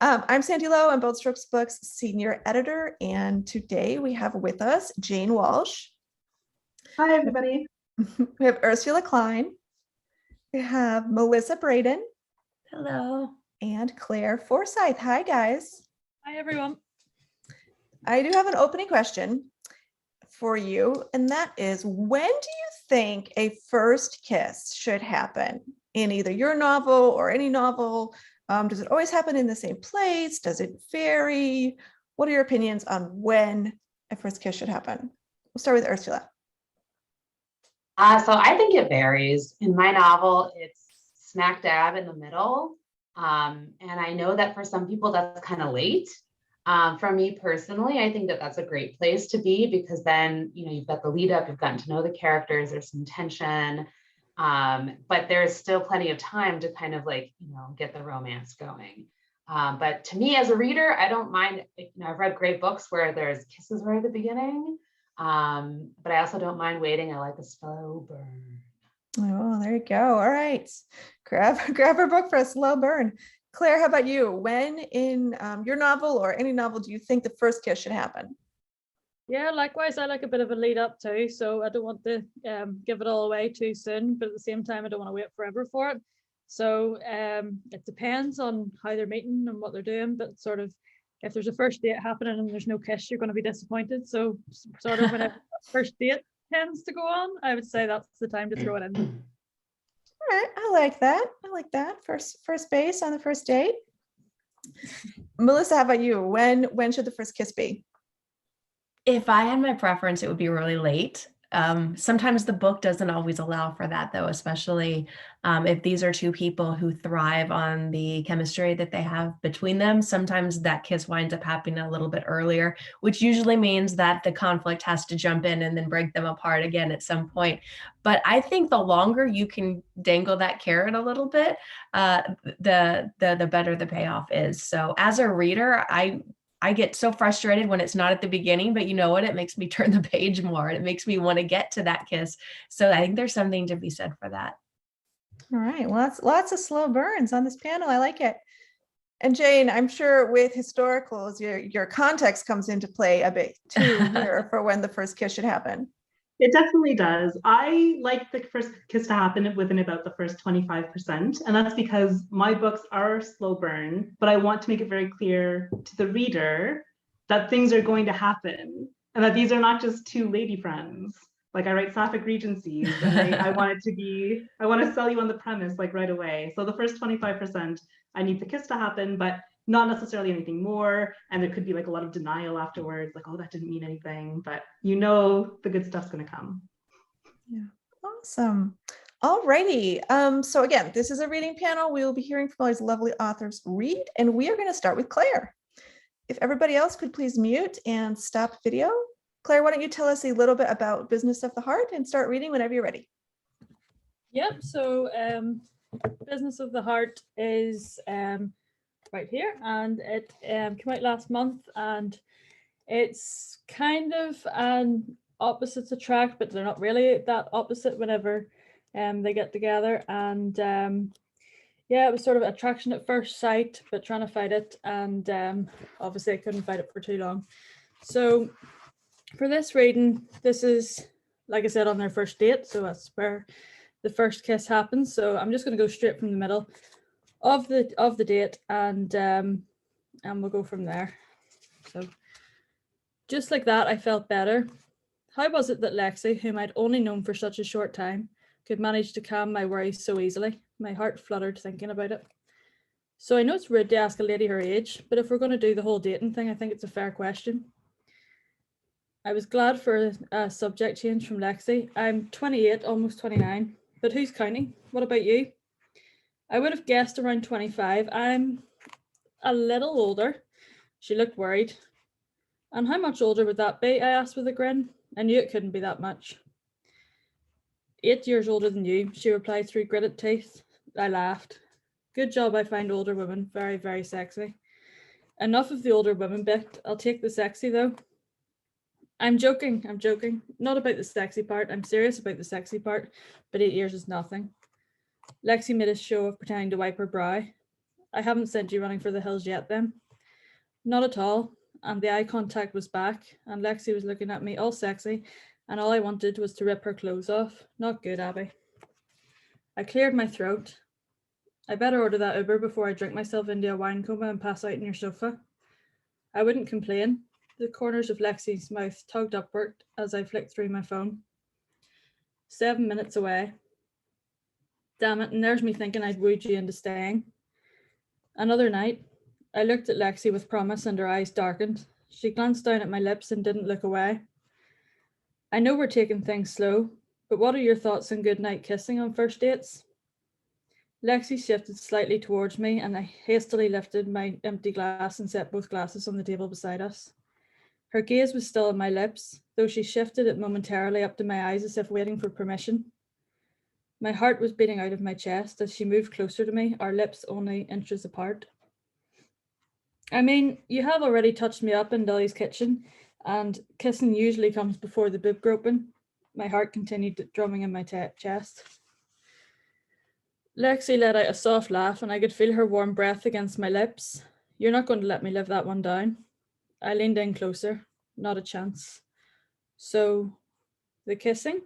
I'm Sandy Lowe. I'm Bold Strokes Books senior editor, and today we have with us Jane Walsh. Hi, everybody. We have Ursula Klein. We have Melissa Brayden. Hello. And Claire Forsythe. Hi, guys. Hi, everyone. I do have an opening question for you, and that is, when do you think a first kiss should happen in either your novel or any novel? Does it always happen in the same place? Does it vary? What are your opinions on when a first kiss should happen? We'll start with Ursula. So I think it varies. In my novel, it's smack dab in the middle. And I know that for some people that's kind of late. For me personally, I think that that's a great place to be, because then, you've got the lead up, you've gotten to know the characters, there's some tension, but there's still plenty of time to kind of get the romance going. But to me as a reader, I don't mind, I've read great books where there's kisses right at the beginning, but I also don't mind waiting. I like a slow burn. Oh, there you go. All right. Grab her book for a slow burn. Claire, how about you? When in your novel or any novel do you think the first kiss should happen? Yeah, likewise, I like a bit of a lead up too, so I don't want to give it all away too soon, but at the same time, I don't want to wait forever for it. So it depends on how they're meeting and what they're doing, but sort of if there's a first date happening and there's no kiss, you're going to be disappointed. So sort of when a first date tends to go on, I would say that's the time to throw it in. All right, I like that. First base on the first date. Melissa, how about you? When should the first kiss be? If I had my preference, it would be really late. Sometimes the book doesn't always allow for that, though, especially if these are two people who thrive on the chemistry that they have between them. Sometimes that kiss winds up happening a little bit earlier, which usually means that the conflict has to jump in and then break them apart again at some point. But I think the longer you can dangle that carrot a little bit, the better the payoff is. So as a reader, I get so frustrated when it's not at the beginning, but you know what? It makes me turn the page more. And it makes me want to get to that kiss. So I think there's something to be said for that. All right. Well, that's lots of slow burns on this panel. I like it. And Jane, I'm sure with historicals, your context comes into play a bit too here for when the first kiss should happen. It definitely does. I like the first kiss to happen within about the first 25%. And that's because my books are slow burn, but I want to make it very clear to the reader that things are going to happen and that these are not just two lady friends. Like, I write sapphic regencies, and I want to sell you on the premise like right away. So the first 25%, I need the kiss to happen, but not necessarily anything more. And there could be like a lot of denial afterwards, like, oh, that didn't mean anything, but the good stuff's going to come. Yeah, awesome. All righty. So again, this is a reading panel. We will be hearing from all these lovely authors read, and we are going to start with Claire. If everybody else could please mute and stop video. Claire, why don't you tell us a little bit about Business of the Heart and start reading whenever you're ready. Yep. So Business of the Heart is right here, and it came out last month, and it's kind of an opposites attract, but they're not really that opposite whenever they get together. And yeah, it was sort of attraction at first sight, but trying to fight it, and obviously I couldn't fight it for too long. So for this reading, this is, like I said, on their first date, so that's where the first kiss happens. So I'm just going to go straight from the middle of the date, and we'll go from there. So just like that, I felt better. How was it that Lexi, whom I'd only known for such a short time, could manage to calm my worries so easily? My heart fluttered thinking about it. So I know it's rude to ask a lady her age, but if we're going to do the whole dating thing, I think it's a fair question. I was glad for a subject change from Lexi. I'm 28, almost 29, but who's counting? What about you? I would have guessed around 25. I'm a little older. She looked worried. And how much older would that be? I asked with a grin. I knew it couldn't be that much. 8 years older than you, she replied through gritted teeth. I laughed. Good job, I find older women very, very sexy. Enough of the older women bit. I'll take the sexy though. I'm joking. Not about the sexy part. I'm serious about the sexy part, but 8 years is nothing. Lexi made a show of pretending to wipe her brow. I haven't sent you running for the hills yet then. Not at all. And the eye contact was back, and Lexi was looking at me all sexy, and all I wanted was to rip her clothes off. Not good, Abby. I cleared my throat. I better order that Uber before I drink myself into a wine coma and pass out in your sofa. I wouldn't complain. The corners of Lexi's mouth tugged upward as I flicked through my phone. 7 minutes away. Damn it, and there's me thinking I'd wooed you into staying. Another night. I looked at Lexi with promise and her eyes darkened. She glanced down at my lips and didn't look away. I know we're taking things slow, but what are your thoughts on goodnight kissing on first dates? Lexi shifted slightly towards me and I hastily lifted my empty glass and set both glasses on the table beside us. Her gaze was still on my lips, though she shifted it momentarily up to my eyes as if waiting for permission. My heart was beating out of my chest as she moved closer to me, our lips only inches apart. I mean, you have already touched me up in Dolly's kitchen, and kissing usually comes before the boob groping. My heart continued drumming in my chest. Lexi let out a soft laugh and I could feel her warm breath against my lips. You're not going to let me live that one down. I leaned in closer. Not a chance. So, the kissing?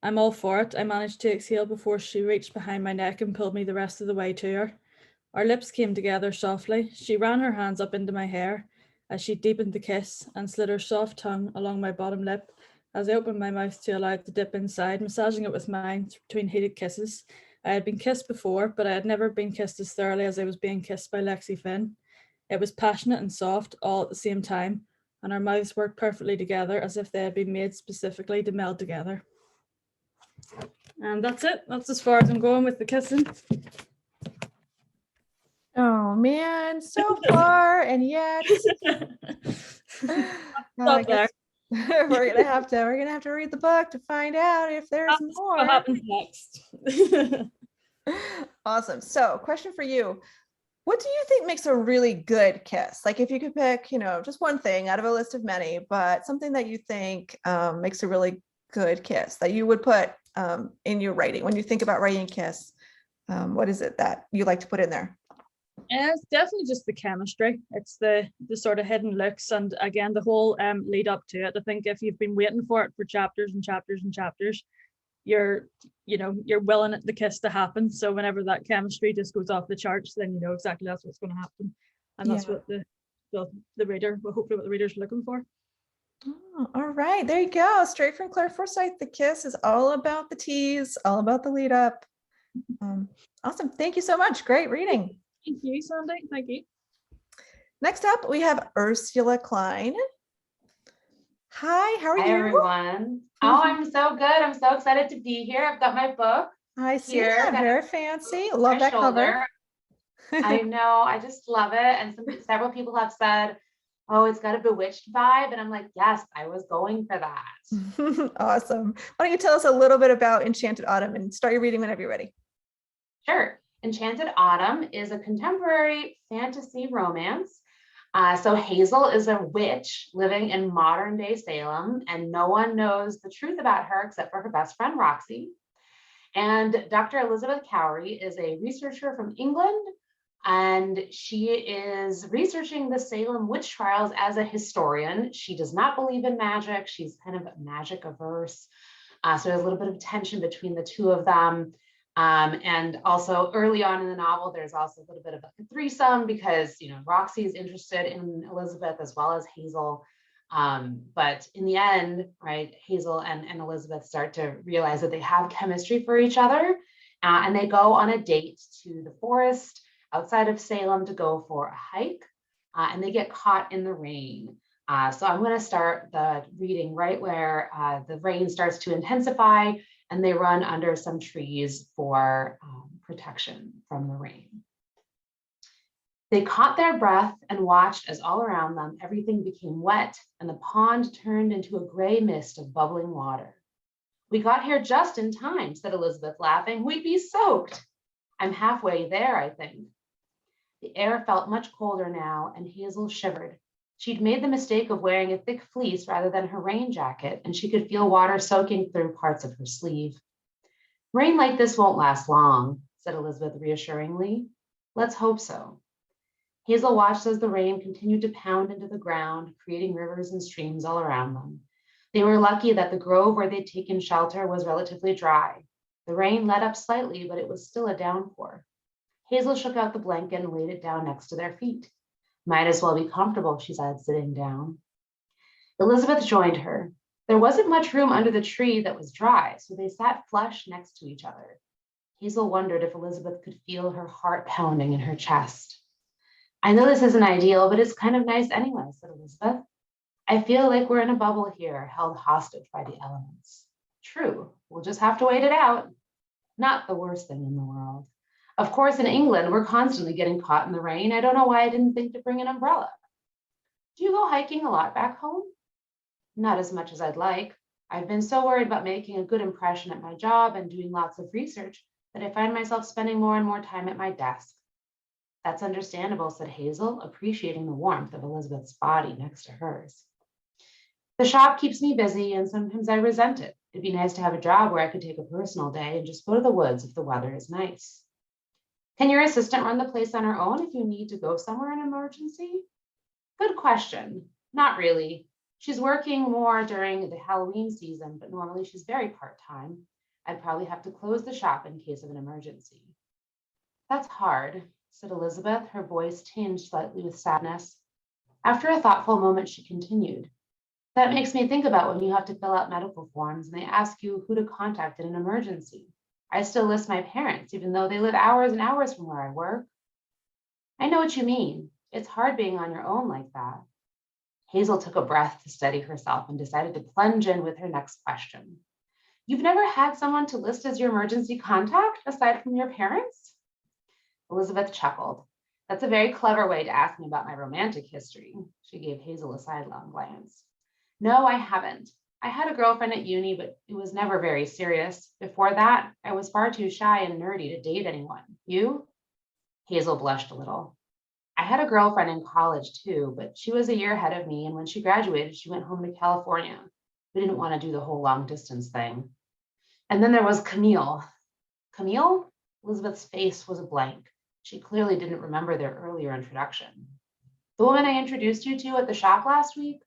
I'm all for it. I managed to exhale before she reached behind my neck and pulled me the rest of the way to her. Our lips came together softly. She ran her hands up into my hair as she deepened the kiss and slid her soft tongue along my bottom lip as I opened my mouth to allow it to dip inside, massaging it with mine between heated kisses. I had been kissed before, but I had never been kissed as thoroughly as I was being kissed by Lexi Finn. It was passionate and soft all at the same time, and our mouths worked perfectly together as if they had been made specifically to meld together. And that's it. That's as far as I'm going with the kissing. Oh man, so far and yet. I guess we're gonna have to read the book to find out if there's more. What happens next? Awesome. So, question for you. What do you think makes a really good kiss? Like if you could pick, just one thing out of a list of many, but something that you think makes a really good kiss that you would put in your writing. When you think about writing a kiss, what is it that you like to put in there? It's definitely just the chemistry. It's the sort of hidden looks, and again the whole lead up to it. I think if you've been waiting for it for chapters and chapters and chapters, you're willing the kiss to happen. So whenever that chemistry just goes off the charts, then you know exactly that's what's going to happen, and that's what the reader, well, hopefully what the reader's looking for. Oh, all right, there you go. Straight from Claire Forsythe. The kiss is all about the tease, all about the lead up. Awesome. Thank you so much. Great reading. Thank you, Sandy. Thank you. Next up, we have Ursula Klein. Hi, how are you? Hi, everyone. Oh, I'm so good. I'm so excited to be here. I've got my book. I see here. that. Very fancy. Love that cover. I know. I just love it. And several people have said, oh, it's got a bewitched vibe. And I'm like, yes, I was going for that. Awesome. Why don't you tell us a little bit about Enchanted Autumn and start your reading whenever you're ready. Sure. Enchanted Autumn is a contemporary fantasy romance. So Hazel is a witch living in modern day Salem, and no one knows the truth about her except for her best friend, Roxy. And Dr. Elizabeth Cowrie is a researcher from England, and she is researching the Salem witch trials as a historian. She does not believe in magic. She's kind of magic averse. So there's a little bit of tension between the two of them. And also early on in the novel, there's also a little bit of a threesome because, Roxy is interested in Elizabeth as well as Hazel. But in the end, right, Hazel and Elizabeth start to realize that they have chemistry for each other. And they go on a date to the forest outside of Salem to go for a hike. And they get caught in the rain. So I'm going to start the reading right where the rain starts to intensify and they run under some trees for protection from the rain. They caught their breath and watched as all around them everything became wet and the pond turned into a gray mist of bubbling water. We got here just in time, said Elizabeth, laughing. We'd be soaked. I'm halfway there, I think. The air felt much colder now, and Hazel shivered. She'd made the mistake of wearing a thick fleece rather than her rain jacket, and she could feel water soaking through parts of her sleeve. Rain like this won't last long, said Elizabeth reassuringly. Let's hope so. Hazel watched as the rain continued to pound into the ground, creating rivers and streams all around them. They were lucky that the grove where they'd taken shelter was relatively dry. The rain let up slightly, but it was still a downpour. Hazel shook out the blanket and laid it down next to their feet. Might as well be comfortable, she said, sitting down. Elizabeth joined her. There wasn't much room under the tree that was dry, so they sat flush next to each other. Hazel wondered if Elizabeth could feel her heart pounding in her chest. I know this isn't ideal, but it's kind of nice anyway, said Elizabeth. I feel like we're in a bubble here, held hostage by the elements. True, we'll just have to wait it out. Not the worst thing in the world. Of course, in England, we're constantly getting caught in the rain. I don't know why I didn't think to bring an umbrella. Do you go hiking a lot back home? Not as much as I'd like. I've been so worried about making a good impression at my job and doing lots of research that I find myself spending more and more time at my desk. That's understandable, said Hazel, appreciating the warmth of Elizabeth's body next to hers. The shop keeps me busy and sometimes I resent it. It'd be nice to have a job where I could take a personal day and just go to the woods if the weather is nice. Can your assistant run the place on her own if you need to go somewhere in an emergency? Good question. Not really. She's working more during the Halloween season, but normally she's very part-time. I'd probably have to close the shop in case of an emergency. That's hard, said Elizabeth, her voice tinged slightly with sadness. After a thoughtful moment, she continued. That makes me think about when you have to fill out medical forms and they ask you who to contact in an emergency. I still list my parents, even though they live hours and hours from where I work. I know what you mean. It's hard being on your own like that. Hazel took a breath to steady herself and decided to plunge in with her next question. You've never had someone to list as your emergency contact aside from your parents? Elizabeth chuckled. That's a very clever way to ask me about my romantic history. She gave Hazel a sidelong glance. No, I haven't. I had a girlfriend at uni, but it was never very serious. Before that, I was far too shy and nerdy to date anyone. You? Hazel blushed a little. I had a girlfriend in college too, but she was a year ahead of me, and when she graduated, she went home to California. We didn't want to do the whole long distance thing. And then there was Camille. Camille? Elizabeth's face was a blank. She clearly didn't remember their earlier introduction. The woman I introduced you to at the shop last week?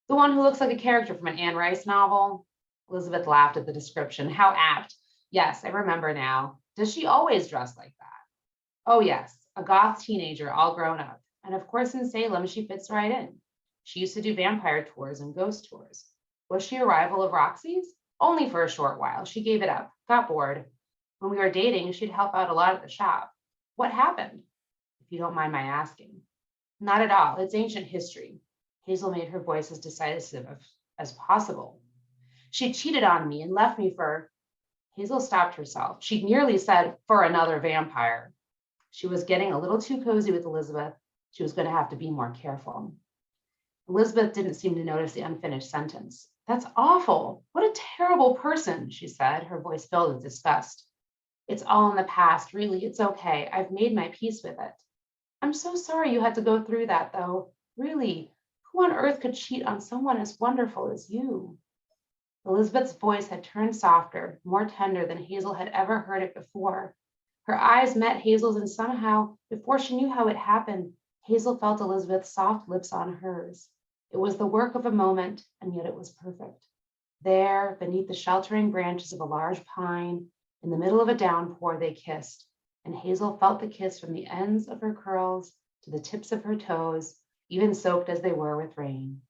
The one who looks like a character from an Anne Rice novel? Elizabeth laughed at the description. How apt. Yes, I remember now. Does she always dress like that? Oh yes, a goth teenager all grown up. And of course in Salem, she fits right in. She used to do vampire tours and ghost tours. Was she a rival of Roxy's? Only for a short while. She gave it up, got bored. When we were dating, she'd help out a lot at the shop. What happened? If you don't mind my asking. Not at all. It's ancient history. Hazel made her voice as decisive as possible. She cheated on me and left me for... Hazel stopped herself. She nearly said, for another vampire. She was getting a little too cozy with Elizabeth. She was going to have to be more careful. Elizabeth didn't seem to notice the unfinished sentence. That's awful. What a terrible person, she said, her voice filled with disgust. It's all in the past, really. It's okay. I've made my peace with it. I'm so sorry you had to go through that, though. Really, who on earth could cheat on someone as wonderful as you? Elizabeth's voice had turned softer, more tender than Hazel had ever heard it before. Her eyes met Hazel's, and somehow, before she knew how it happened, Hazel felt Elizabeth's soft lips on hers. It was the work of a moment, and yet it was perfect. There, beneath the sheltering branches of a large pine, in the middle of a downpour, they kissed, and Hazel felt the kiss from the ends of her curls to the tips of her toes, even soaked as they were with rain.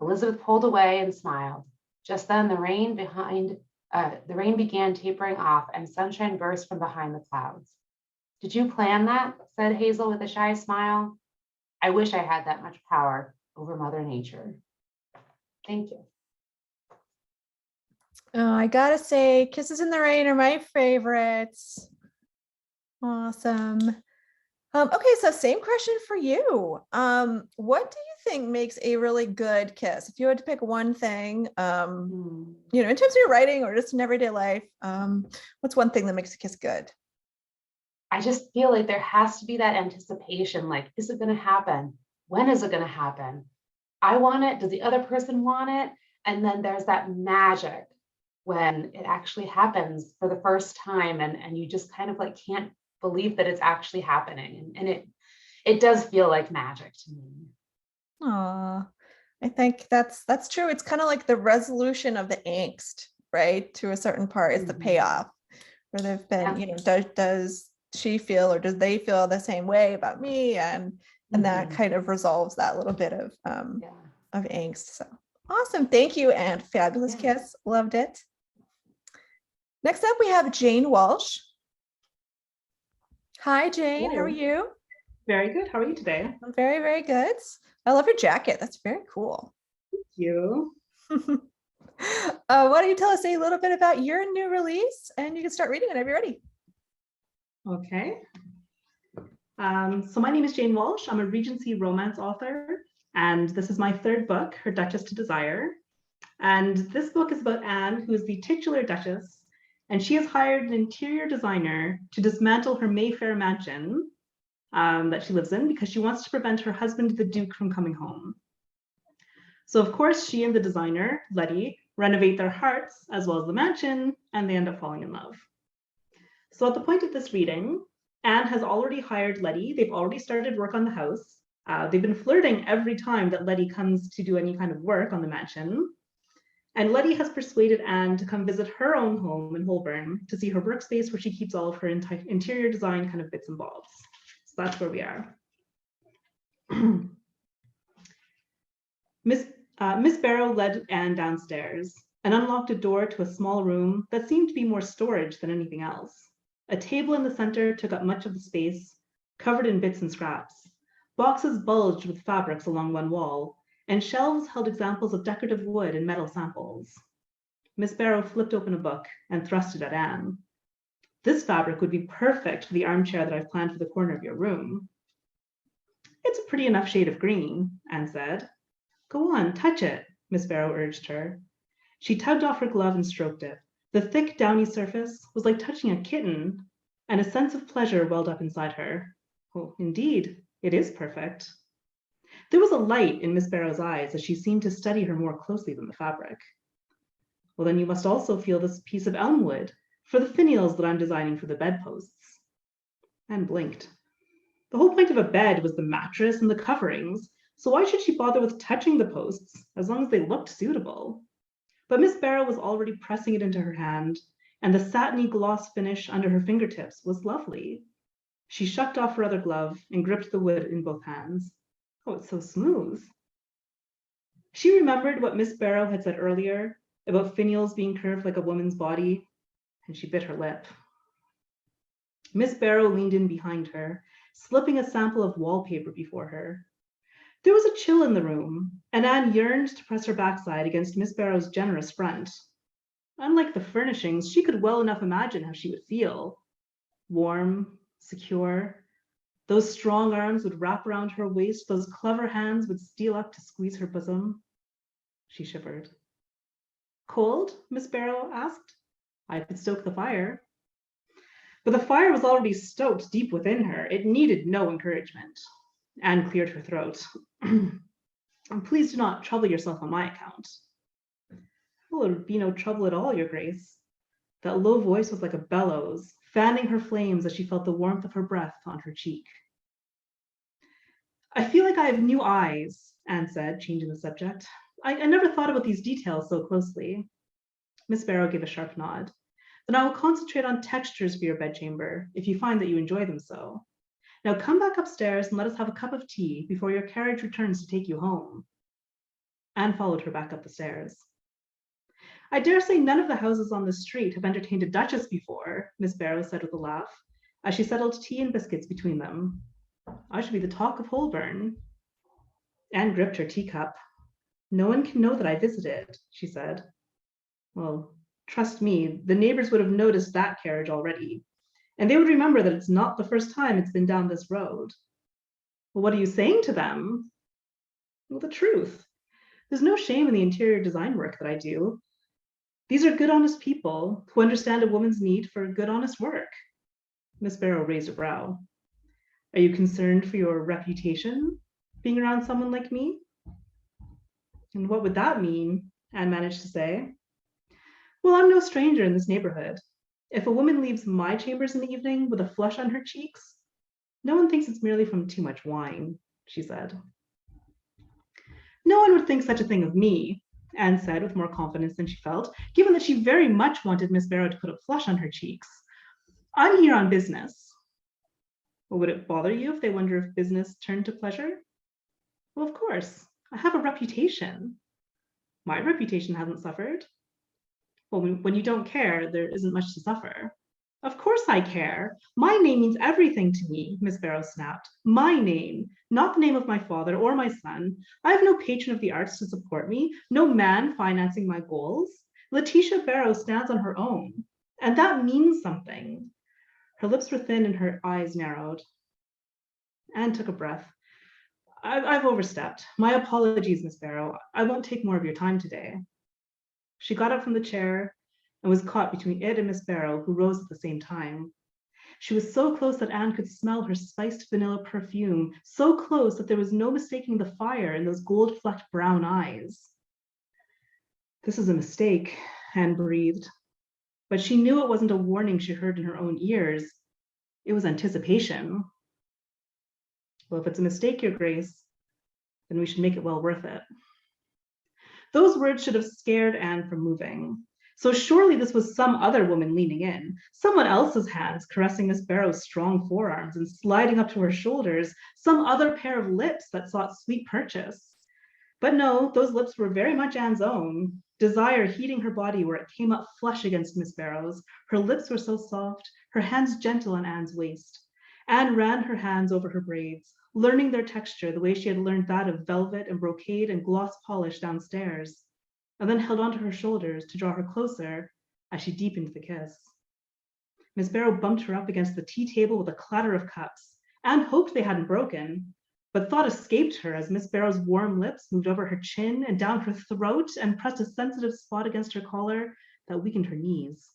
Elizabeth pulled away and smiled. Just then, the rain began tapering off, and sunshine burst from behind the clouds. Did you plan that? Said Hazel with a shy smile. I wish I had that much power over Mother Nature. Thank you. Oh, I gotta say, Kisses in the Rain are my favorites. Awesome. Okay, so same question for you. What do you think makes a really good kiss? If you had to pick one thing, in terms of your writing or just in everyday life, what's one thing that makes a kiss good? I just feel like there has to be that anticipation, like, is it going to happen? When is it going to happen? I want it. Does the other person want it? And then there's that magic when it actually happens for the first time, and you just kind of like can't belief that it's actually happening. And it does feel like magic to me. Aw, I think that's true. It's kind of like the resolution of the angst, right? To a certain part is the payoff, where they've been, does she feel or does they feel the same way about me? And that kind of resolves that little bit of angst. So awesome. Thank you. And fabulous kiss. Loved it. Next up, we have Jane Walsh. Hi, Jane. How are you? Very good. How are you today? I'm very, very good. I love your jacket. That's very cool. Thank you. Why don't you tell us a little bit about your new release, and you can start reading whenever you're ready. Okay. So my name is Jane Walsh. I'm a Regency romance author, and this is my third book, Her Duchess to Desire. And this book is about Anne, who is the titular Duchess, and she has hired an interior designer to dismantle her Mayfair mansion that she lives in because she wants to prevent her husband, the Duke, from coming home. So of course, she and the designer, Letty, renovate their hearts as well as the mansion, and they end up falling in love. So at the point of this reading, Anne has already hired Letty. They've already started work on the house. They've been flirting every time that Letty comes to do any kind of work on the mansion. And Letty has persuaded Anne to come visit her own home in Holborn to see her workspace where she keeps all of her interior design kind of bits and bobs. So that's where we are. Miss Barrow led Anne downstairs and unlocked a door to a small room that seemed to be more storage than anything else. A table in the center took up much of the space, covered in bits and scraps. Boxes bulged with fabrics along one wall, and shelves held examples of decorative wood and metal samples. Miss Barrow flipped open a book and thrust it at Anne. This fabric would be perfect for the armchair that I've planned for the corner of your room. It's a pretty enough shade of green, Anne said. Go on, touch it, Miss Barrow urged her. She tugged off her glove and stroked it. The thick, downy surface was like touching a kitten, and a sense of pleasure welled up inside her. Oh, indeed, it is perfect. There was a light in Miss Barrow's eyes as she seemed to study her more closely than the fabric. Well, then you must also feel this piece of elm wood for the finials that I'm designing for the bedposts. Anne blinked. The whole point of a bed was the mattress and the coverings, so why should she bother with touching the posts as long as they looked suitable? But Miss Barrow was already pressing it into her hand, and the satiny gloss finish under her fingertips was lovely. She shucked off her other glove and gripped the wood in both hands. Oh, it's so smooth. She remembered what Miss Barrow had said earlier about finials being curved like a woman's body, and she bit her lip. Miss Barrow leaned in behind her, slipping a sample of wallpaper before her. There was a chill in the room, and Anne yearned to press her backside against Miss Barrow's generous front. Unlike the furnishings, she could well enough imagine how she would feel. Warm, secure. Those strong arms would wrap around her waist, those clever hands would steal up to squeeze her bosom. She shivered. Cold? Miss Barrow asked. I could stoke the fire. But the fire was already stoked deep within her. It needed no encouragement. Anne cleared her throat. Please do not trouble yourself on my account. Well, it would be no trouble at all, Your Grace. That low voice was like a bellows, fanning her flames as she felt the warmth of her breath on her cheek. I feel like I have new eyes, Anne said, changing the subject. I never thought about these details so closely. Miss Barrow gave a sharp nod. Then I will concentrate on textures for your bedchamber, if you find that you enjoy them so. Now come back upstairs and let us have a cup of tea before your carriage returns to take you home. Anne followed her back up the stairs. I dare say none of the houses on the street have entertained a duchess before, Miss Barrow said with a laugh, as she settled tea and biscuits between them. I should be the talk of Holborn. Anne gripped her teacup. No one can know that I visited, she said. Well, trust me, the neighbors would have noticed that carriage already, and they would remember that it's not the first time it's been down this road. Well, what are you saying to them? Well, the truth. There's no shame in the interior design work that I do. These are good, honest people who understand a woman's need for good, honest work. Miss Barrow raised a brow. Are you concerned for your reputation, being around someone like me? And what would that mean? Anne managed to say. Well, I'm no stranger in this neighborhood. If a woman leaves my chambers in the evening with a flush on her cheeks, no one thinks it's merely from too much wine, she said. No one would think such a thing of me, Anne said with more confidence than she felt, given that she very much wanted Miss Barrow to put a flush on her cheeks. I'm here on business. Well, would it bother you if they wonder if business turned to pleasure? Well, of course. I have a reputation. My reputation hasn't suffered. Well, when you don't care, there isn't much to suffer. Of course I care. My name means everything to me, Miss Barrow snapped. My name, not the name of my father or my son. I have no patron of the arts to support me, no man financing my goals. Letitia Barrow stands on her own, and that means something. Her lips were thin and her eyes narrowed. Anne took a breath. I've overstepped. My apologies, Miss Barrow. I won't take more of your time today. She got up from the chair and was caught between it and Miss Barrow, who rose at the same time. She was so close that Anne could smell her spiced vanilla perfume, so close that there was no mistaking the fire in those gold-flecked brown eyes. This is a mistake, Anne breathed. But she knew it wasn't a warning she heard in her own ears. It was anticipation. Well, if it's a mistake, Your Grace, then we should make it well worth it. Those words should have scared Anne from moving. So surely this was some other woman leaning in, someone else's hands caressing Miss Barrow's strong forearms and sliding up to her shoulders, some other pair of lips that sought sweet purchase. But no, those lips were very much Anne's own, desire heating her body where it came up flush against Miss Barrow's. Her lips were so soft, her hands gentle on Anne's waist. Anne ran her hands over her braids, learning their texture the way she had learned that of velvet and brocade and gloss polish downstairs, and then held onto her shoulders to draw her closer as she deepened the kiss. Miss Barrow bumped her up against the tea table with a clatter of cups. Anne hoped they hadn't broken, but thought escaped her as Miss Barrow's warm lips moved over her chin and down her throat and pressed a sensitive spot against her collar that weakened her knees.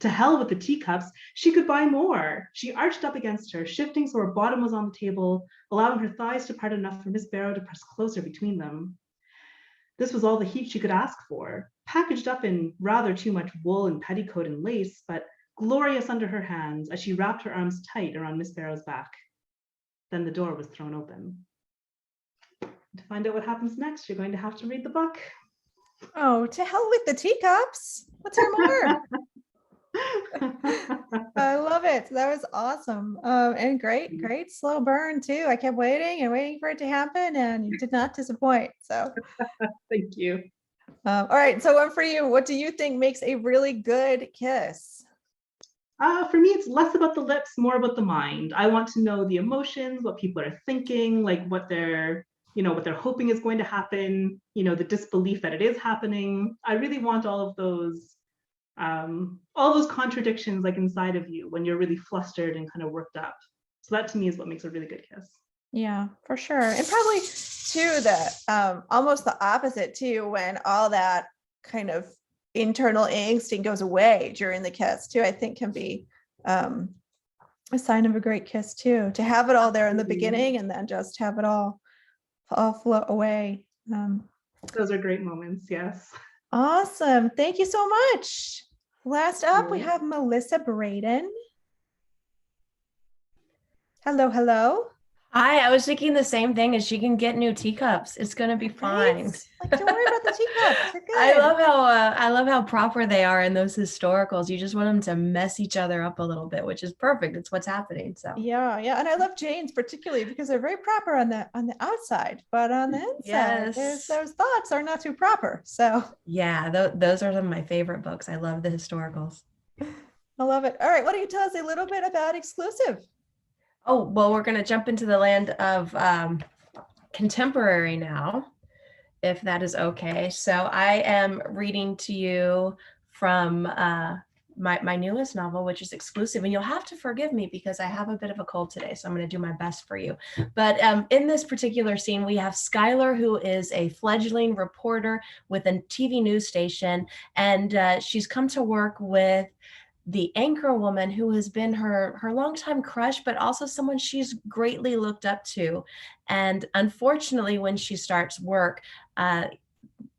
To hell with the teacups, she could buy more. She arched up against her, shifting so her bottom was on the table, allowing her thighs to part enough for Miss Barrow to press closer between them. This was all the heat she could ask for, packaged up in rather too much wool and petticoat and lace, but glorious under her hands as she wrapped her arms tight around Miss Barrow's back. Then the door was thrown open. To find out what happens next, you're going to have to read the book. Oh, to hell with the teacups. Let's hear more. I love it. That was awesome. And great slow burn too. I kept waiting and waiting for it to happen, and you did not disappoint. So Thank you. all right. So one for you. What do you think makes a really good kiss? For me, it's less about the lips, more about the mind. I want to know the emotions, what people are thinking, like what they're hoping is going to happen, the disbelief that it is happening. I really want all those contradictions like inside of you when you're really flustered and kind of worked up. So that to me is what makes a really good kiss. Yeah, for sure. And probably too that almost the opposite too, when all that kind of internal angst goes away during the kiss too, I think can be a sign of a great kiss too, to have it all there in the beginning and then just have it all float away. Those are great moments. Yes. Awesome. Thank you so much. Last up, we have Melissa Brayden. Hello. Hi, I was thinking the same thing, as she can get new teacups. It's gonna be fine. Right? Like, don't worry about the teacups. They're good. I love how proper they are in those historicals. You just want them to mess each other up a little bit, which is perfect. It's what's happening. So yeah, and I love Jane's particularly because they're very proper on the outside, but on the inside, those thoughts are not too proper. So yeah, those are some of my favorite books. I love the historicals. I love it. All right, why don't you tell us a little bit about exclusive? Oh, well, we're going to jump into the land of contemporary now, if that is okay. So I am reading to you from my newest novel, which is exclusive. And you'll have to forgive me because I have a bit of a cold today, so I'm going to do my best for you. But in this particular scene, we have Skylar, who is a fledgling reporter with a TV news station. And she's come to work with the anchor woman who has been her longtime crush, but also someone she's greatly looked up to. And unfortunately, when she starts work,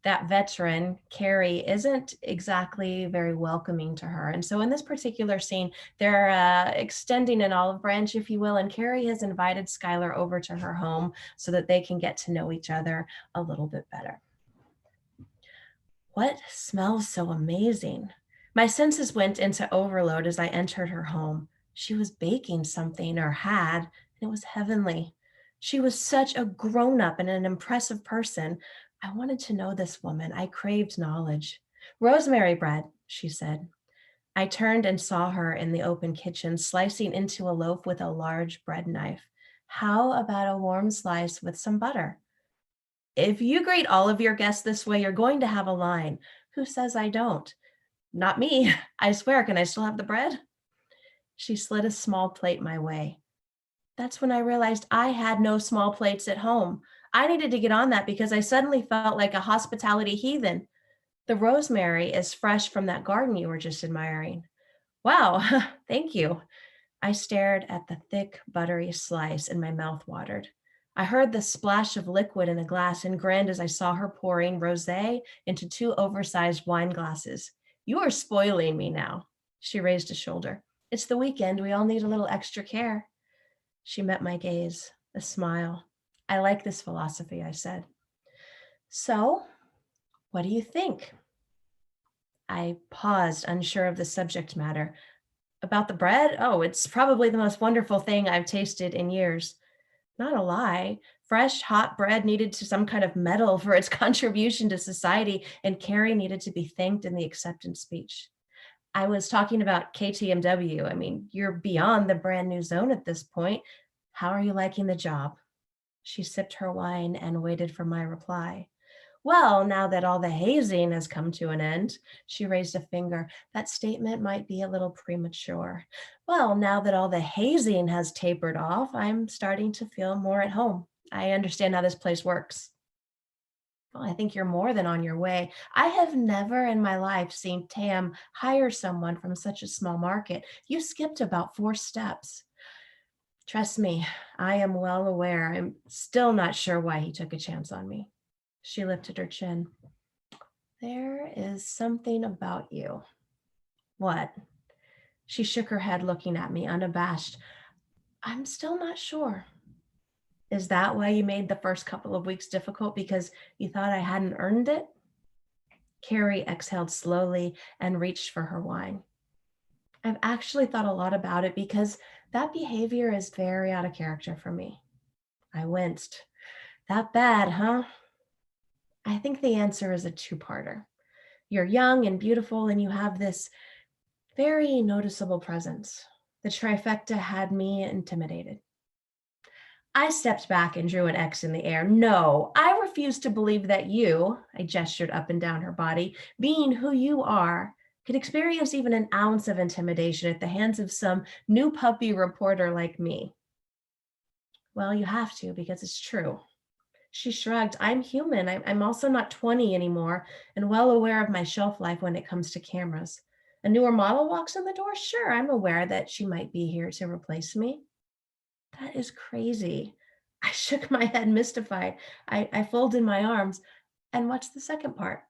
that veteran, Carrie, isn't exactly very welcoming to her. And so in this particular scene, they're extending an olive branch, if you will, and Carrie has invited Skylar over to her home so that they can get to know each other a little bit better. What smells so amazing? My senses went into overload as I entered her home. She was baking something, or had, and it was heavenly. She was such a grown-up and an impressive person. I wanted to know this woman. I craved knowledge. Rosemary bread, she said. I turned and saw her in the open kitchen, slicing into a loaf with a large bread knife. How about a warm slice with some butter? If you greet all of your guests this way, you're going to have a line. Who says I don't? Not me. I swear, can I still have the bread? She slid a small plate my way. That's when I realized I had no small plates at home. I needed to get on that because I suddenly felt like a hospitality heathen. The rosemary is fresh from that garden you were just admiring. Wow, thank you. I stared at the thick, buttery slice and my mouth watered. I heard the splash of liquid in a glass and grinned as I saw her pouring rosé into 2 oversized wine glasses. You are spoiling me now. She raised a shoulder. It's the weekend. We all need a little extra care. She met my gaze, a smile. I like this philosophy, I said. So, what do you think? I paused, unsure of the subject matter. About the bread? Oh, it's probably the most wonderful thing I've tasted in years. Not a lie. Fresh, hot bread needed some kind of medal for its contribution to society, and Carrie needed to be thanked in the acceptance speech. I was talking about KTMW. I mean, you're beyond the brand new zone at this point. How are you liking the job? She sipped her wine and waited for my reply. Well, now that all the hazing has come to an end, she raised a finger. That statement might be a little premature. Well, now that all the hazing has tapered off, I'm starting to feel more at home. I understand how this place works. Well, I think you're more than on your way. I have never in my life seen Tam hire someone from such a small market. You skipped about 4 steps. Trust me, I am well aware. I'm still not sure why he took a chance on me. She lifted her chin. There is something about you. What? She shook her head, looking at me, unabashed. I'm still not sure. Is that why you made the first couple of weeks difficult, because you thought I hadn't earned it? Carrie exhaled slowly and reached for her wine. I've actually thought a lot about it because that behavior is very out of character for me. I winced. That bad, huh? I think the answer is a 2-parter. You're young and beautiful, and you have this very noticeable presence. The trifecta had me intimidated. I stepped back and drew an X in the air. No, I refuse to believe that you, I gestured up and down her body, being who you are, could experience even an ounce of intimidation at the hands of some new puppy reporter like me. Well, you have to, because it's true. She shrugged. I'm human. I'm also not 20 anymore and well aware of my shelf life when it comes to cameras. A newer model walks in the door? Sure, I'm aware that she might be here to replace me. That is crazy. I shook my head, mystified. I folded my arms. And what's the second part?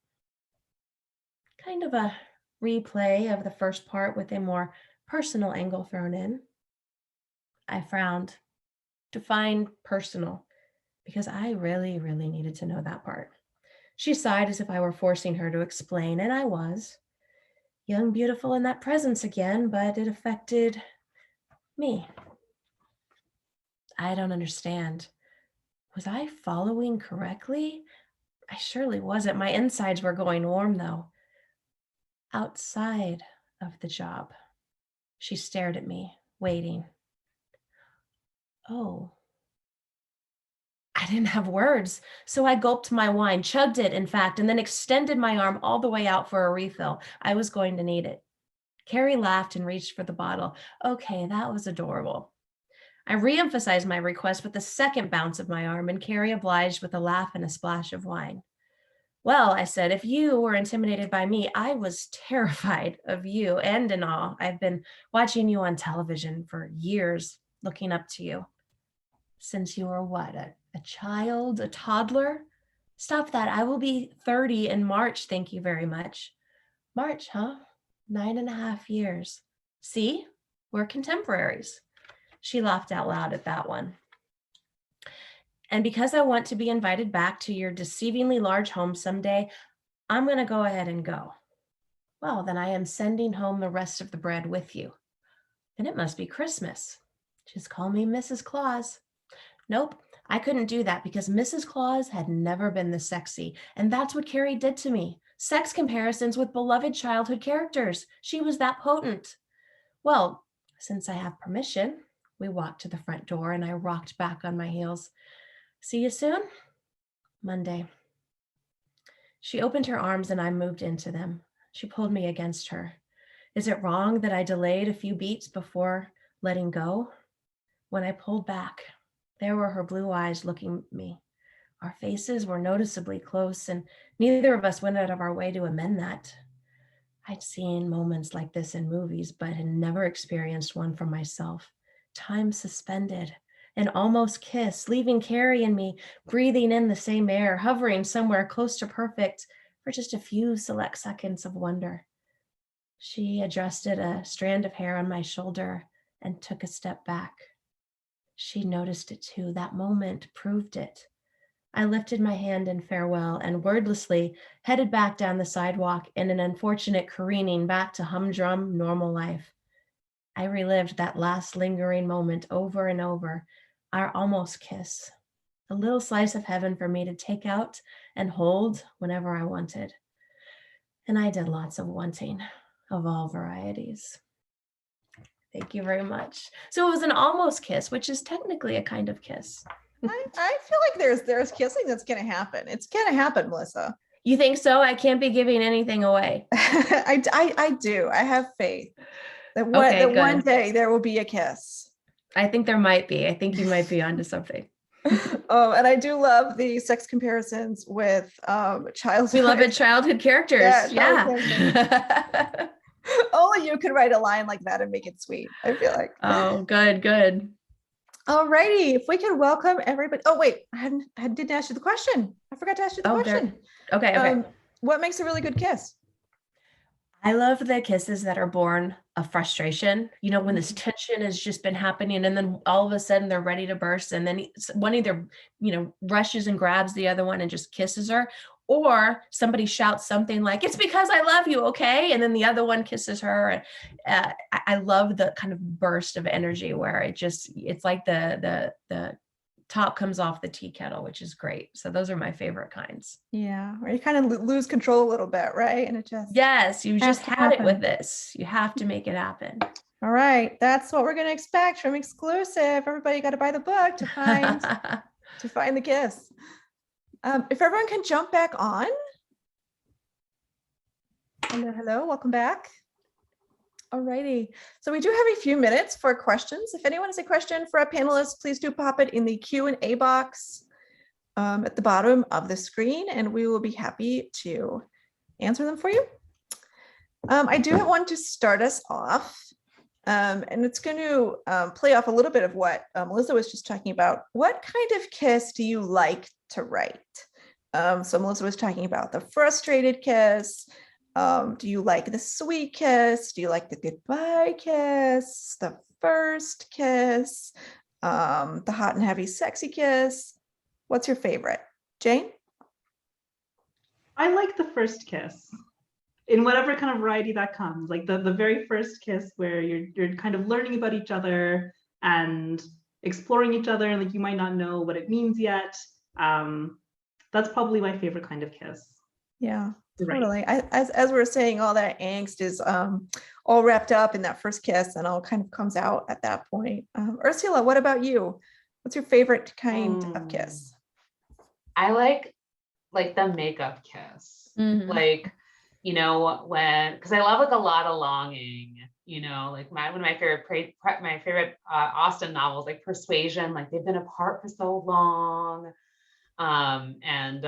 Kind of a replay of the first part with a more personal angle thrown in. I frowned. Define personal, because I really, really needed to know that part. She sighed as if I were forcing her to explain, and I was. Young, beautiful, in that presence again, but it affected me. I don't understand. Was I following correctly? I surely wasn't. My insides were going warm, though. Outside of the job. She stared at me, waiting. Oh. I didn't have words, so I gulped my wine, chugged it, in fact, and then extended my arm all the way out for a refill. I was going to need it. Carrie laughed and reached for the bottle. Okay, that was adorable. I re-emphasized my request with a second bounce of my arm, and Carrie obliged with a laugh and a splash of wine. Well, I said, if you were intimidated by me, I was terrified of you and in awe. I've been watching you on television for years, looking up to you. Since you were what, a child, a toddler? Stop that. I will be 30 in March. Thank you very much. March, huh? 9.5 years. See, we're contemporaries. She laughed out loud at that one. And because I want to be invited back to your deceivingly large home someday, I'm going to go ahead and go. Well, then I am sending home the rest of the bread with you. Then it must be Christmas. Just call me Mrs. Claus. Nope, I couldn't do that because Mrs. Claus had never been this sexy. And that's what Carrie did to me. Sex comparisons with beloved childhood characters. She was that potent. Well, since I have permission, we walked to the front door and I rocked back on my heels. See you soon? Monday. She opened her arms and I moved into them. She pulled me against her. Is it wrong that I delayed a few beats before letting go? When I pulled back, there were her blue eyes looking at me. Our faces were noticeably close and neither of us went out of our way to amend that. I'd seen moments like this in movies, but had never experienced one for myself. Time suspended. An almost kiss, leaving Carrie and me breathing in the same air, hovering somewhere close to perfect for just a few select seconds of wonder. She adjusted a strand of hair on my shoulder and took a step back. She noticed it too. That moment proved it. I lifted my hand in farewell and wordlessly headed back down the sidewalk in an unfortunate careening back to humdrum normal life. I relived that last lingering moment over and over, our almost kiss, a little slice of heaven for me to take out and hold whenever I wanted. And I did lots of wanting of all varieties. Thank you very much. So it was an almost kiss, which is technically a kind of kiss. I feel like there's kissing that's going to happen. It's going to happen, Melissa. You think so? I can't be giving anything away. I do. I have faith that one day there will be a kiss. I think there might be. I think you might be onto something. And I do love the sex comparisons with childhood. Beloved childhood characters. Yeah. Only you could write a line like that and make it sweet, I feel like. Oh, good. Alrighty, if we can welcome everybody. Oh wait, I didn't ask you the question. I forgot to ask you the question. Okay. What makes a really good kiss? I love the kisses that are born of frustration. You know, when this tension has just been happening and then all of a sudden they're ready to burst and then one either, rushes and grabs the other one and just kisses her, or somebody shouts something like, "It's because I love you, okay?" And then the other one kisses her. I love the kind of burst of energy where it's like the top comes off the tea kettle, which is great. So those are my favorite kinds. Yeah, or you kind of lose control a little bit, right? And it just you just had it with this. You have to make it happen. All right, that's what we're going to expect from Exclusive. Everybody got to buy the book to find the kiss. If everyone can jump back on. Hello, welcome back. All righty. So we do have a few minutes for questions. If anyone has a question for our panelists, please do pop it in the Q&A box at the bottom of the screen, and we will be happy to answer them for you. I do have one to start us off, and it's going to play off a little bit of what Melissa was just talking about. What kind of kiss do you like to write? So Melissa was talking about the frustrated kiss. Do you like the sweet kiss? Do you like the goodbye kiss? The first kiss? The hot and heavy sexy kiss? What's your favorite? Jane? I like the first kiss in whatever kind of variety that comes, like the very first kiss where you're kind of learning about each other and exploring each other, and like you might not know what it means yet. That's probably my favorite kind of kiss. Yeah, totally. As we're saying, all that angst is all wrapped up in that first kiss and all kind of comes out at that point. Ursula, what about you? What's your favorite kind of kiss? I like the makeup kiss. Like, because I love like a lot of longing, like one of my favorite Austen novels, like Persuasion, like they've been apart for so long. And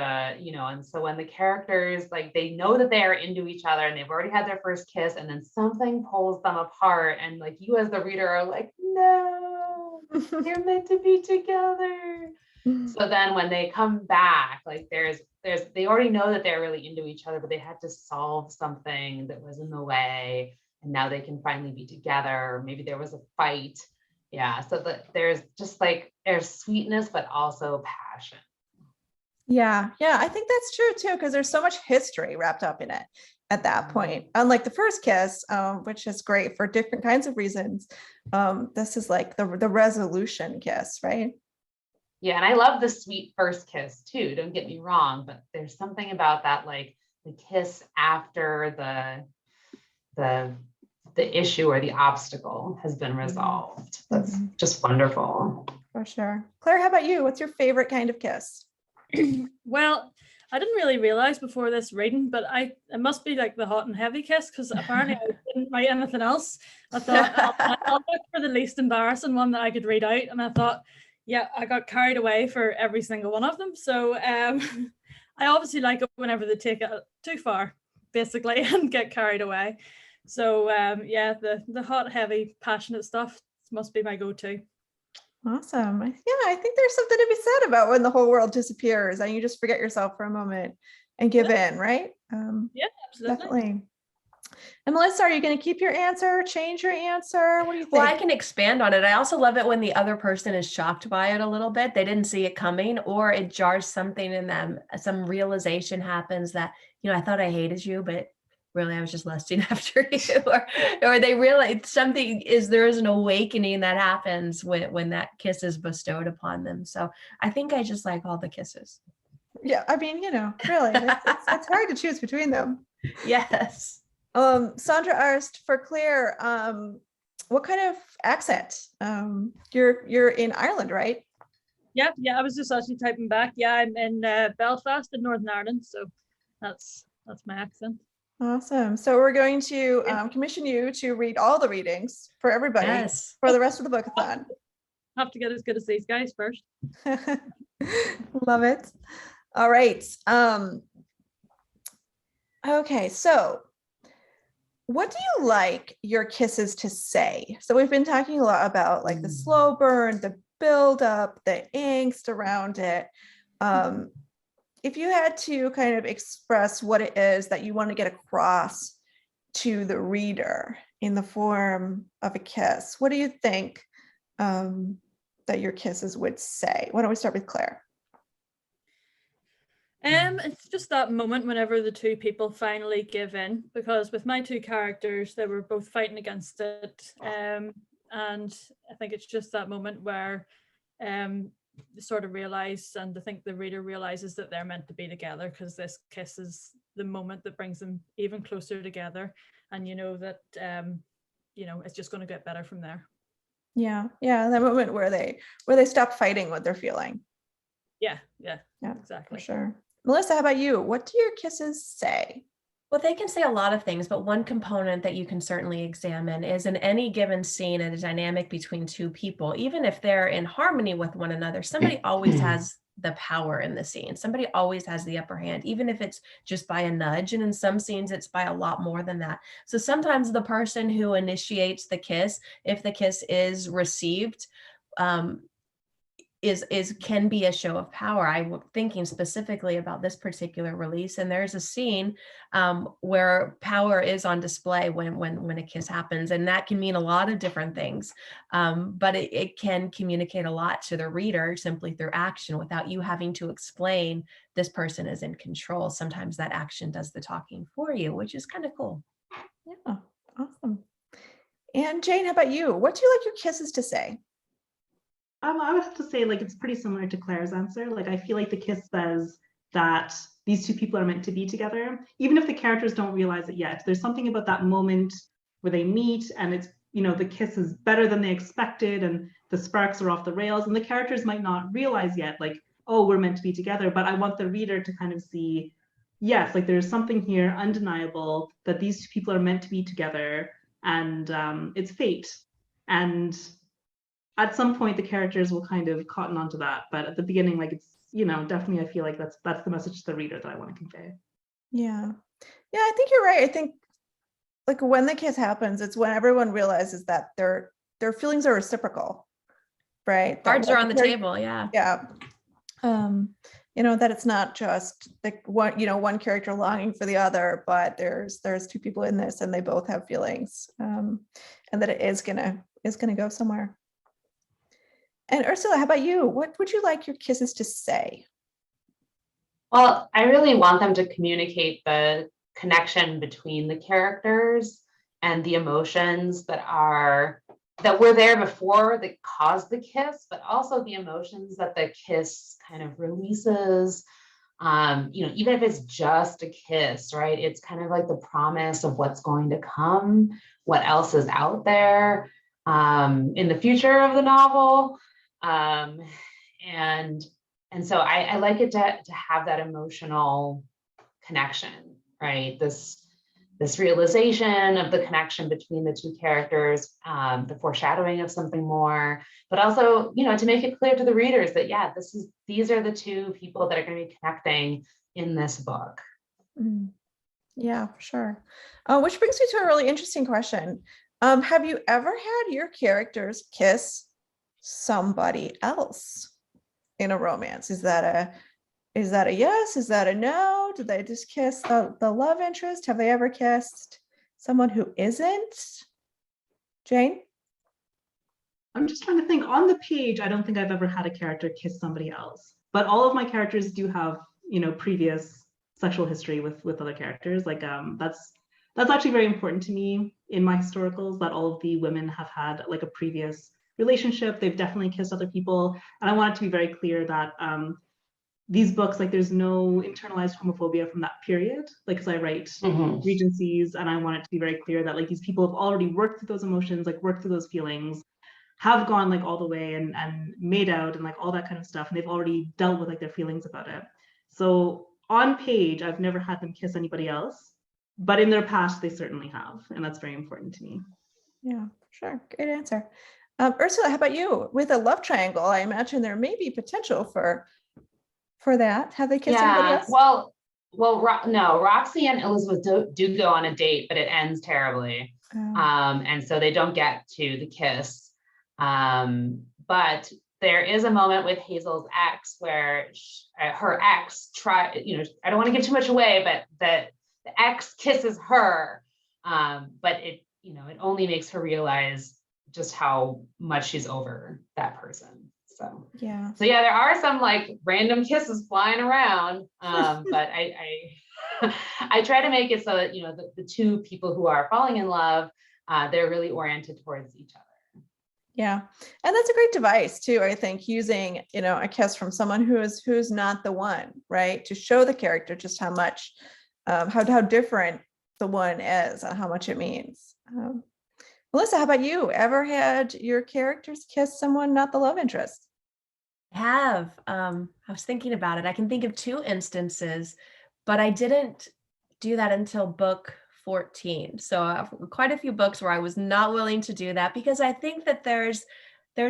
so when the characters, like, they know that they are into each other and they've already had their first kiss and then something pulls them apart, and like you as the reader are like, no, you're meant to be together. So then when they come back, like they already know that they're really into each other, but they had to solve something that was in the way, and now they can finally be together. Maybe there was a fight. Yeah, so that there's just like there's sweetness, but also passion. Yeah, I think that's true too, because there's so much history wrapped up in it at that point. Unlike the first kiss, which is great for different kinds of reasons, this is like the resolution kiss, right? Yeah, and I love the sweet first kiss too, don't get me wrong, but there's something about that, like the kiss after the issue or the obstacle has been resolved. That's just wonderful. For sure. Claire, how about you? What's your favorite kind of kiss? Well, I didn't really realize before this reading, but it must be like the hot and heavy kiss, because apparently I didn't write anything else. I thought I'll look for the least embarrassing one that I could read out, and I thought, yeah, I got carried away for every single one of them. So I obviously like it whenever they take it too far, basically, and get carried away. So yeah, the hot, heavy, passionate stuff must be my go-to. Awesome. Yeah, I think there's something to be said about when the whole world disappears and you just forget yourself for a moment and give in, right? Yeah, absolutely. Definitely. And Melissa, are you going to keep your answer, change your answer? What do you think? Well, I can expand on it. I also love it when the other person is shocked by it a little bit. They didn't see it coming, or it jars something in them. Some realization happens that, I thought I hated you, but really I was just lusting after you. Or they realize there is an awakening that happens when that kiss is bestowed upon them. So I think I just like all the kisses. Yeah, I mean, really, it's hard to choose between them. Yes. Sandra asked for Claire, what kind of accent? You're in Ireland, right? Yeah, I was just actually typing back. Yeah, I'm in Belfast in Northern Ireland, so that's my accent. Awesome. So we're going to commission you to read all the readings for everybody for the rest of the bookathon. Have to get as good as these guys first. Love it. All right. Okay, so what do you like your kisses to say? So we've been talking a lot about like the slow burn, the build up, the angst around it. If you had to kind of express what it is that you want to get across to the reader in the form of a kiss, what do you think that your kisses would say? Why don't we start with Claire? It's just that moment whenever the two people finally give in, because with my two characters, they were both fighting against it. And I think it's just that moment where they sort of realize, and I think the reader realizes that they're meant to be together, because this kiss is the moment that brings them even closer together. And that, it's just going to get better from there. Yeah, that moment where they stop fighting what they're feeling. Yeah, exactly. For sure. Melissa, how about you? What do your kisses say? Well, they can say a lot of things, but one component that you can certainly examine is in any given scene and a dynamic between two people, even if they're in harmony with one another, somebody always has the power in the scene. Somebody always has the upper hand, even if it's just by a nudge. And in some scenes, it's by a lot more than that. So sometimes the person who initiates the kiss, if the kiss is received, can be a show of power. I'm thinking specifically about this particular release, and there's a scene where power is on display when a kiss happens, and that can mean a lot of different things. But it can communicate a lot to the reader simply through action without you having to explain this person is in control. Sometimes that action does the talking for you, which is kind of cool. Yeah, awesome. And Jane, how about you? What do you like your kisses to say? I would have to say, like, it's pretty similar to Claire's answer. Like, I feel like the kiss says that these two people are meant to be together, even if the characters don't realize it yet. There's something about that moment where they meet and it's, the kiss is better than they expected and the sparks are off the rails, and the characters might not realize yet, like, oh, we're meant to be together. But I want the reader to kind of see, yes, like there's something here undeniable that these two people are meant to be together, and it's fate. And at some point the characters will kind of cotton onto that, but at the beginning, like, it's, definitely I feel like that's the message to the reader that I want to convey. Yeah, I think you're right. I think like when the kiss happens, it's when everyone realizes that their feelings are reciprocal, right? Cards are on the table. Yeah That it's not just the one character longing for the other, but there's two people in this and they both have feelings, and that it is gonna go somewhere. And Ursula, how about you? What would you like your kisses to say? Well, I really want them to communicate the connection between the characters and the emotions that were there before that caused the kiss, but also the emotions that the kiss kind of releases. Even if it's just a kiss, right? It's kind of like the promise of what's going to come, what else is out there in the future of the novel. And so I like it to have that emotional connection, right? This realization of the connection between the two characters, the foreshadowing of something more, but also, to make it clear to the readers that, yeah, these are the two people that are going to be connecting in this book. Yeah, for sure. Which brings me to a really interesting question. Have you ever had your characters kiss somebody else in a romance? Is that a yes? Is that a no? Do they just kiss the love interest? Have they ever kissed someone who isn't? Jane? I'm just trying to think. On the page, I don't think I've ever had a character kiss somebody else, but all of my characters do have, previous sexual history with other characters. Like that's actually very important to me in my historicals, that all of the women have had like a previous relationship. They've definitely kissed other people, and I want it to be very clear that these books, like, there's no internalized homophobia from that period, like, because I write Regencies, and I want it to be very clear that, like, these people have already worked through those emotions, like worked through those feelings, have gone like all the way and made out and like all that kind of stuff, and they've already dealt with like their feelings about it. So on page, I've never had them kiss anybody else, but in their past they certainly have, and that's very important to me. Yeah, sure. Great answer. Ursula, how about you? With a love triangle, I imagine there may be potential for that. Have they kissed anybody else? No, Roxy and Elizabeth do go on a date, but it ends terribly. And so they don't get to the kiss. But there is a moment with Hazel's ex where her ex I don't want to give too much away, but the ex kisses her. But it only makes her realize just how much she's over that person. So yeah, there are some like random kisses flying around, but I try to make it so that the two people who are falling in love, they're really oriented towards each other. Yeah, and that's a great device too. I think using a kiss from someone who's not the one, right, to show the character just how much, how different the one is and how much it means. Melissa, how about you? Ever had your characters kiss someone not the love interest? I have. I was thinking about it. I can think of 2 instances, but I didn't do that until book 14. So quite a few books where I was not willing to do that, because I think that there's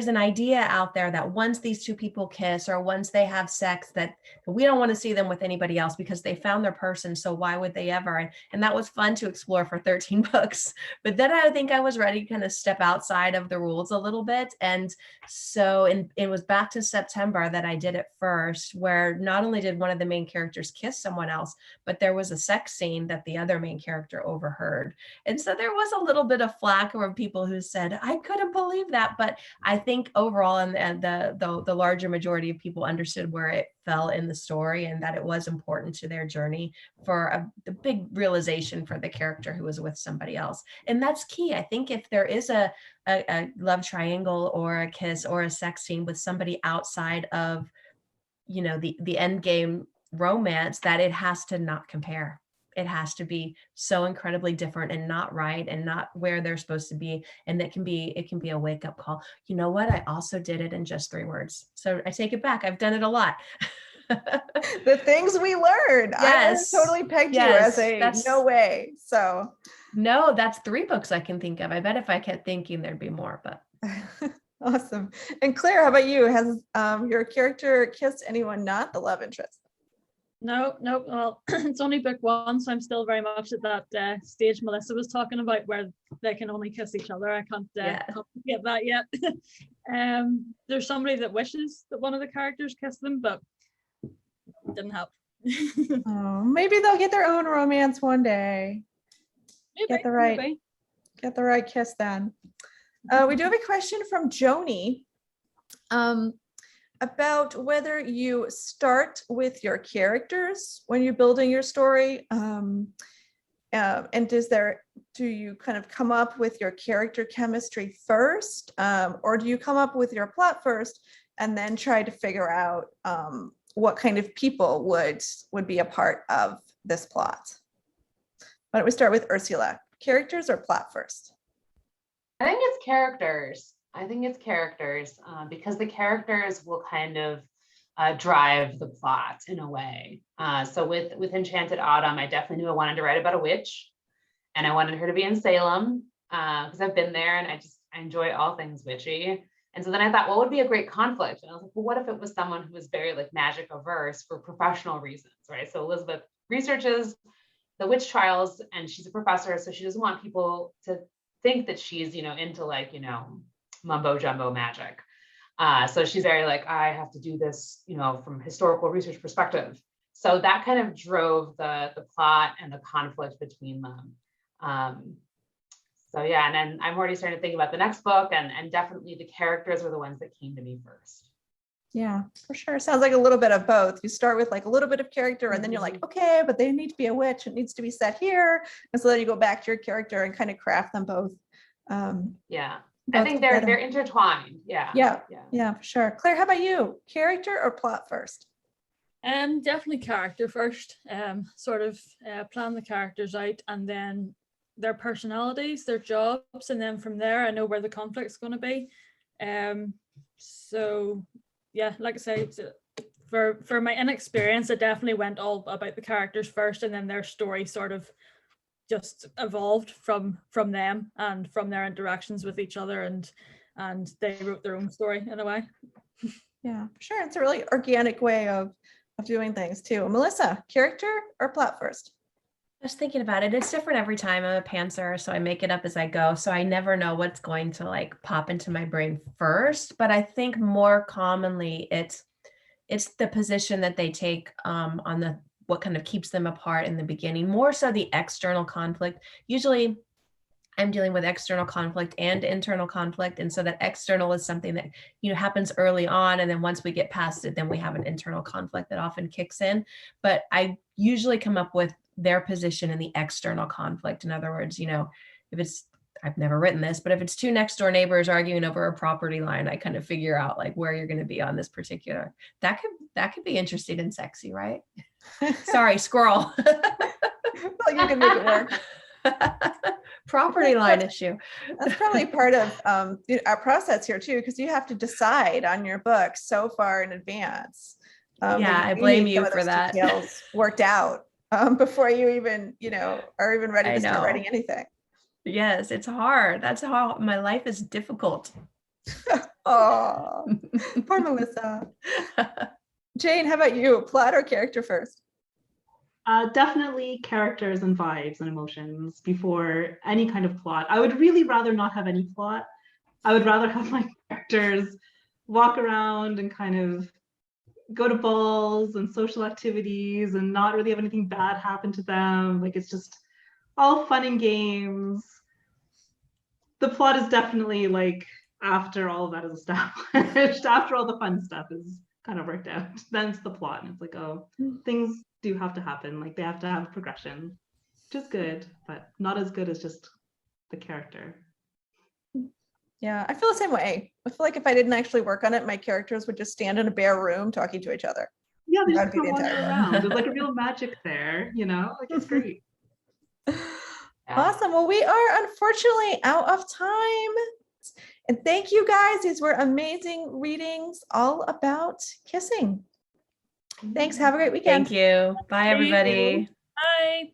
an idea out there that once these two people kiss or once they have sex, that we don't want to see them with anybody else because they found their person. So why would they ever? And that was fun to explore for 13 books. But then I think I was ready to kind of step outside of the rules a little bit. And so it was back to September that I did it first, where not only did one of the main characters kiss someone else, but there was a sex scene that the other main character overheard. And so there was a little bit of flack from people who said, I couldn't believe that. But I think overall, and the larger majority of people understood where it fell in the story and that it was important to their journey for the big realization for the character who was with somebody else. And that's key. I think if there is a love triangle or a kiss or a sex scene with somebody outside of, the end game romance, that it has to not compare. It has to be so incredibly different and not right and not where they're supposed to be. And it can be a wake-up call. You know what? I also did it in just 3 words. So I take it back. I've done it a lot. The things we learned. Yes. I totally pegged you as no way. So no, that's 3 books I can think of. I bet if I kept thinking there'd be more, but awesome. And Claire, how about you? Has your character kissed anyone not the love interest? No. Well, it's only book 1, so I'm still very much at that stage Melissa was talking about, where they can only kiss each other. I can't get that yet. There's somebody that wishes that one of the characters kiss them, but didn't help. Oh, maybe they'll get their own romance one day. Get the right kiss then. We do have a question from Joni about whether you start with your characters when you're building your story. And do you kind of come up with your character chemistry first, or do you come up with your plot first and then try to figure out what kind of people would be a part of this plot? Why don't we start with Ursula? Characters or plot first? I think it's characters. Because the characters will kind of drive the plot in a way. So with Enchanted Autumn, I definitely knew I wanted to write about a witch, and I wanted her to be in Salem because I've been there and I enjoy all things witchy. And so then I thought, what would be a great conflict? And I was like, well, what if it was someone who was very like magic averse for professional reasons, right? So Elizabeth researches the witch trials and she's a professor, so she doesn't want people to think that she's, into like, mumbo jumbo magic. So she's very like, I have to do this, from historical research perspective. So that kind of drove the plot and the conflict between them. So yeah, and then I'm already starting to think about the next book, and definitely the characters were the ones that came to me first. Yeah, for sure. Sounds like a little bit of both. You start with like a little bit of character and then you're like, okay, but they need to be a witch. It needs to be set here. And so then you go back to your character and kind of craft them both. Yeah, I think they're intertwined. Yeah, for sure. Claire, how about you? Character or plot first? Definitely character first. Sort of plan the characters out and then their personalities, their jobs, and then from there I know where the conflict's going to be. So yeah, like I say, for my inexperience, I definitely went all about the characters first, and then their story sort of just evolved from them and from their interactions with each other, and they wrote their own story in a way. Yeah, for sure. It's a really organic way of doing things too. Melissa, character or plot first? I was thinking about it. It's different every time. I'm a pantser, so I make it up as I go. So I never know what's going to like pop into my brain first. But I think more commonly it's the position that they take on what kind of keeps them apart in the beginning, more so the external conflict. Usually I'm dealing with external conflict and internal conflict. And so that external is something that, happens early on. And then once we get past it, then we have an internal conflict that often kicks in. But I usually come up with their position in the external conflict. In other words, I've never written this, but if it's two next door neighbors arguing over a property line, I kind of figure out like where you're going to be on this particular, that could be interesting and sexy, right? Sorry, squirrel. Well, you can make it work. Property line issue. That's probably part of our process here too, because you have to decide on your book so far in advance. I blame you for that. Details worked out before you even, are even ready to start writing anything. Yes, it's hard. That's how my life is difficult. Oh, poor Melissa. Jane, how about you? Plot or character first? Definitely characters and vibes and emotions before any kind of plot. I would really rather not have any plot. I would rather have my characters walk around and kind of go to balls and social activities and not really have anything bad happen to them. Like, it's just all fun and games. The plot is definitely like after all of that is established, after all the fun stuff is kind of worked out, then it's the plot. And it's like, oh, things do have to happen. Like, they have to have progression, which is good, but not as good as just the character. Yeah, I feel the same way. I feel like if I didn't actually work on it, my characters would just stand in a bare room talking to each other. Yeah, they just kind of wander around. There's like a real magic there, like it's great. Awesome. Well, we are unfortunately out of time. And thank you guys. These were amazing readings all about kissing. Thanks. Have a great weekend. Thank you. Bye, everybody. Bye.